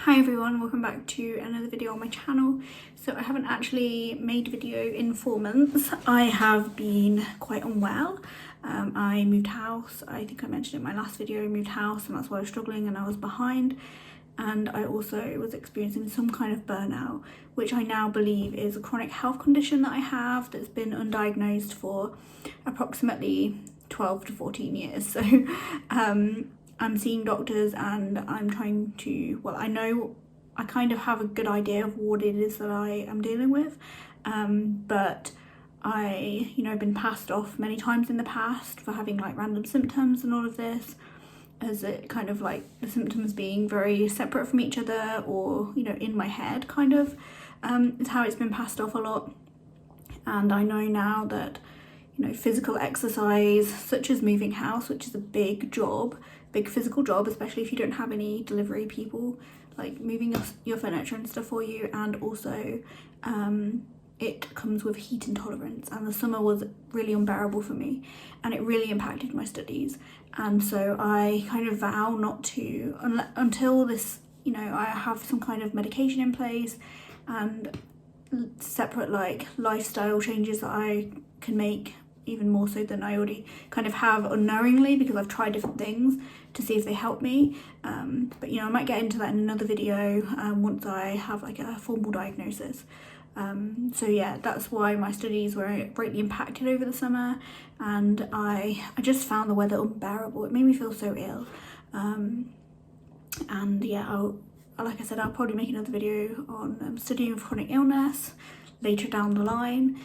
Hi everyone, welcome back to another video on my channel. So I haven't actually made a video in 4 months. I have been quite unwell. I moved house. I think I mentioned in my last video I moved house, and that's why I was struggling and I was behind. And I also was experiencing some kind of burnout, which I now believe is a chronic health condition that I have that's been undiagnosed for approximately 12 to 14 years. So I'm seeing doctors and I'm trying to, well, I know I kind of have a good idea of what it is that I am dealing with, but I've been passed off many times in the past for having like random symptoms and all of this, as it kind of like the symptoms being very separate from each other, or in my head kind of, is how it's been passed off a lot. And I know now that physical exercise such as moving house, which is a big physical job, especially if you don't have any delivery people like moving your furniture and stuff for you, and also it comes with heat intolerance, and the summer was really unbearable for me and it really impacted my studies. And so I kind of vow not to, until this, I have some kind of medication in place and separate like lifestyle changes that I can make, even more so than I already kind of have unknowingly, because I've tried different things to see if they help me. But I might get into that in another video once I have like a formal diagnosis. So yeah, that's why my studies were greatly impacted over the summer, and I just found the weather unbearable. It made me feel so ill. And yeah, like I said, I'll probably make another video on studying with chronic illness later down the line.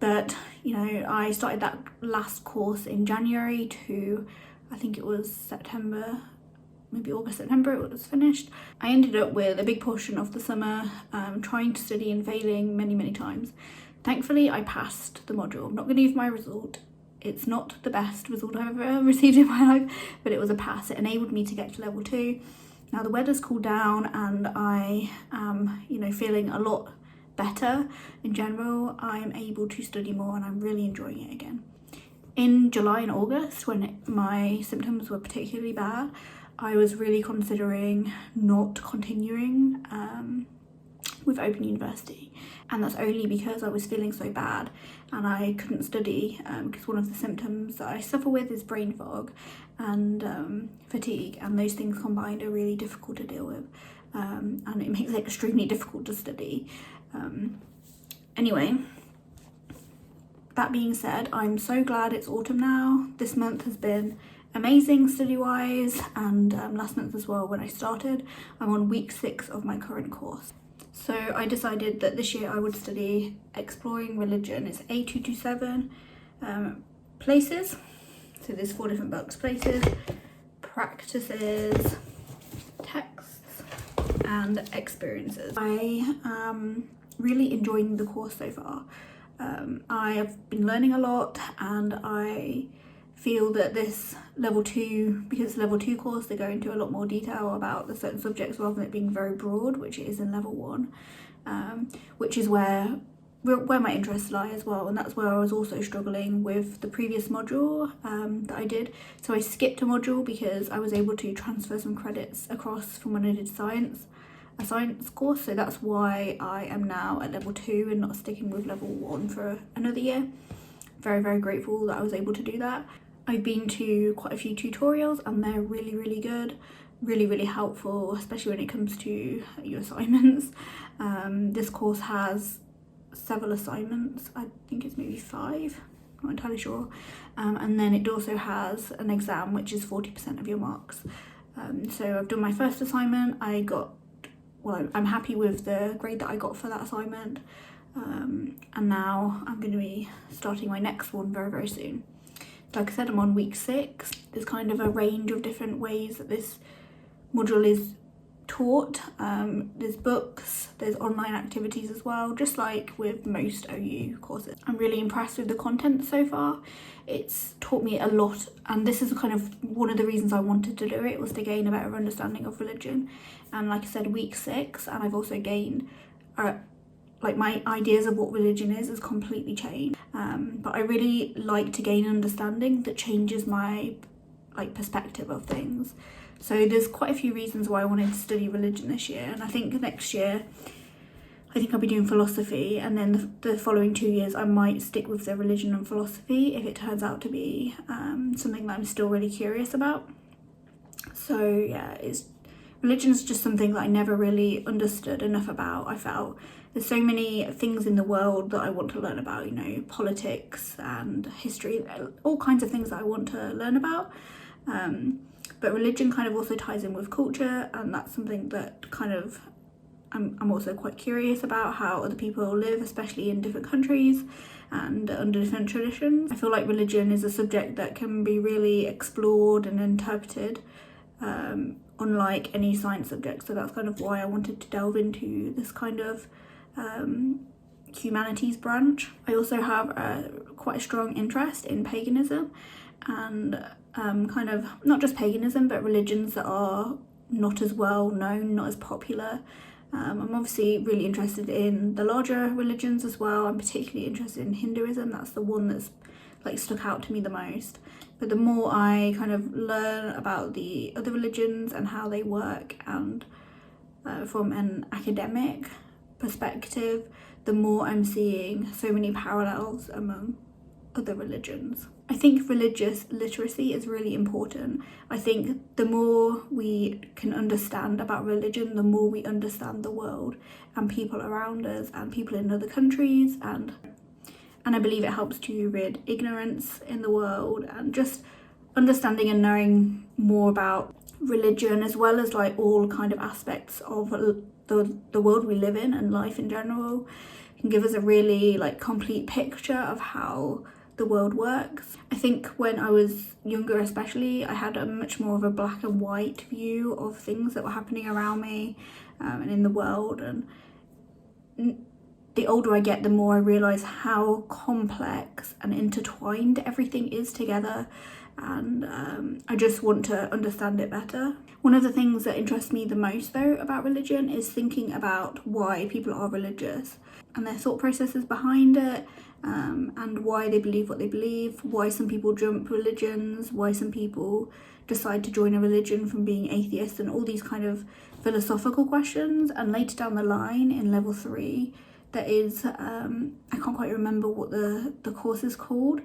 But I started that last course in January to, I think it was September, maybe August, September it was finished. I ended up with a big portion of the summer trying to study and failing many times. Thankfully I passed the module. I'm not going to give my result. It's not the best result I've ever received in my life, but it was a pass. It enabled me to get to level 2. Now the weather's cooled down and I am feeling a lot better in general. I'm able to study more and I'm really enjoying it again. In July and August, when my symptoms were particularly bad, I was really considering not continuing with Open University, and that's only because I was feeling so bad and I couldn't study, because one of the symptoms that I suffer with is brain fog and fatigue, and those things combined are really difficult to deal with, and it makes it extremely difficult to study. Anyway, that being said, I'm so glad it's autumn now. This month has been amazing study wise, and last month as well when I started. I'm on week 6 of my current course. So I decided that this year I would study Exploring Religion. It's A227 places. So there's 4 different books: places, practices, texts and experiences. I am really enjoying the course so far. I have been learning a lot, and I feel that this level 2, because it's level 2 course, they go into a lot more detail about the certain subjects rather than it being very broad, which it is in level 1, which is where my interests lie as well. And that's where I was also struggling with the previous module that I did. So I skipped a module because I was able to transfer some credits across from when I did a science course. So that's why I am now at level 2 and not sticking with level 1 for another year. Very grateful that I was able to do that. I've been to quite a few tutorials and they're really good, really helpful, especially when it comes to your assignments. This course has several assignments. I think it's maybe 5, not entirely sure, and then it also has an exam which is 40% of your marks. So I've done my first assignment. I'm happy with the grade that I got for that assignment, and now I'm going to be starting my next one very soon. Like I said, I'm on week 6. There's kind of a range of different ways that this module is taught. There's books, there's online activities as well, just like with most OU courses. I'm really impressed with the content so far. It's taught me a lot, and this is kind of one of the reasons I wanted to do it, was to gain a better understanding of religion. And like I said, week 6, and I've also gained like my ideas of what religion is completely changed. But I really like to gain understanding that changes my perspective of things. So there's quite a few reasons why I wanted to study religion this year, and I think next year I'll be doing philosophy, and then the following 2 years I might stick with the religion and philosophy if it turns out to be something that I'm still really curious about. So yeah, religion is just something that I never really understood enough about. I felt there's so many things in the world that I want to learn about, you know, politics and history, all kinds of things that I want to learn about. But religion kind of also ties in with culture, and that's something that kind of I'm also quite curious about, how other people live, especially in different countries and under different traditions. I feel like religion is a subject that can be really explored and interpreted, unlike any science subject. So that's kind of why I wanted to delve into this kind of humanities branch. I also have quite a strong interest in paganism, and kind of not just paganism but religions that are not as well known, not as popular. I'm obviously really interested in the larger religions as well. I'm particularly interested in Hinduism. That's the one that's like stuck out to me the most. But the more I kind of learn about the other religions and how they work, and from an academic perspective, the more I'm seeing so many parallels among other religions. I think religious literacy is really important. I think the more we can understand about religion, the more we understand the world and people around us and people in other countries, and I believe it helps to rid ignorance in the world, and just understanding and knowing more about religion, as well as like all kind of aspects of the world we live in and life in general, can give us a really like complete picture of how the world works. I think when I was younger especially, I had a much more of a black and white view of things that were happening around me and in the world, and the older I get, the more I realise how complex and intertwined everything is together, and I just want to understand it better. One of the things that interests me the most though about religion is thinking about why people are religious and their thought processes behind it, and why they believe what they believe, why some people jump religions, why some people decide to join a religion from being atheists, and all these kind of philosophical questions. And later down the line in level 3, there is, I can't quite remember what the course is called,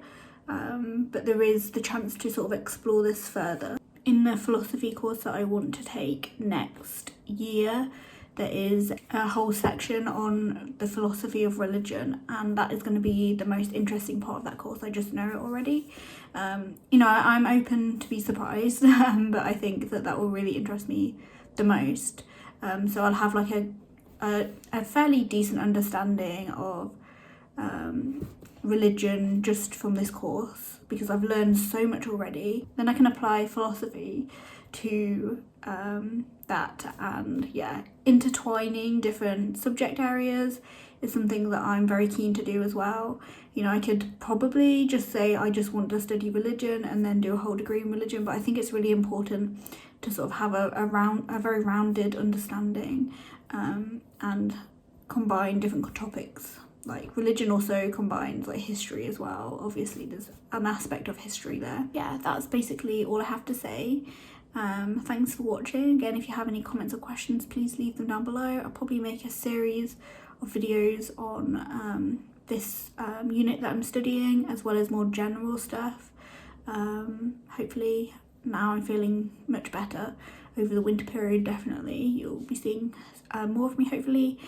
but there is the chance to sort of explore this further. In the philosophy course that I want to take next year, there is a whole section on the philosophy of religion, and that is going to be the most interesting part of that course. I just know it already. You know, I'm open to be surprised, but I think that will really interest me the most. So I'll have like a fairly decent understanding of religion just from this course, because I've learned so much already. Then I can apply philosophy to that, and yeah, intertwining different subject areas is something that I'm very keen to do as well. You know, I could probably just say I just want to study religion and then do a whole degree in religion, but I think it's really important to sort of have a very rounded understanding, and combine different topics. Like religion also combines like history as well. Obviously there's an aspect of history there. Yeah, that's basically all I have to say. Thanks for watching. Again, if you have any comments or questions, please leave them down below. I'll probably make a series of videos on this unit that I'm studying, as well as more general stuff. Hopefully now I'm feeling much better. Over the winter period, definitely you'll be seeing more of me, hopefully.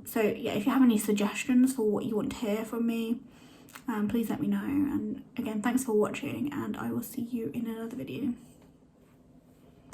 So yeah, if you have any suggestions for what you want to hear from me, please let me know. And again, thanks for watching, and I will see you in another video.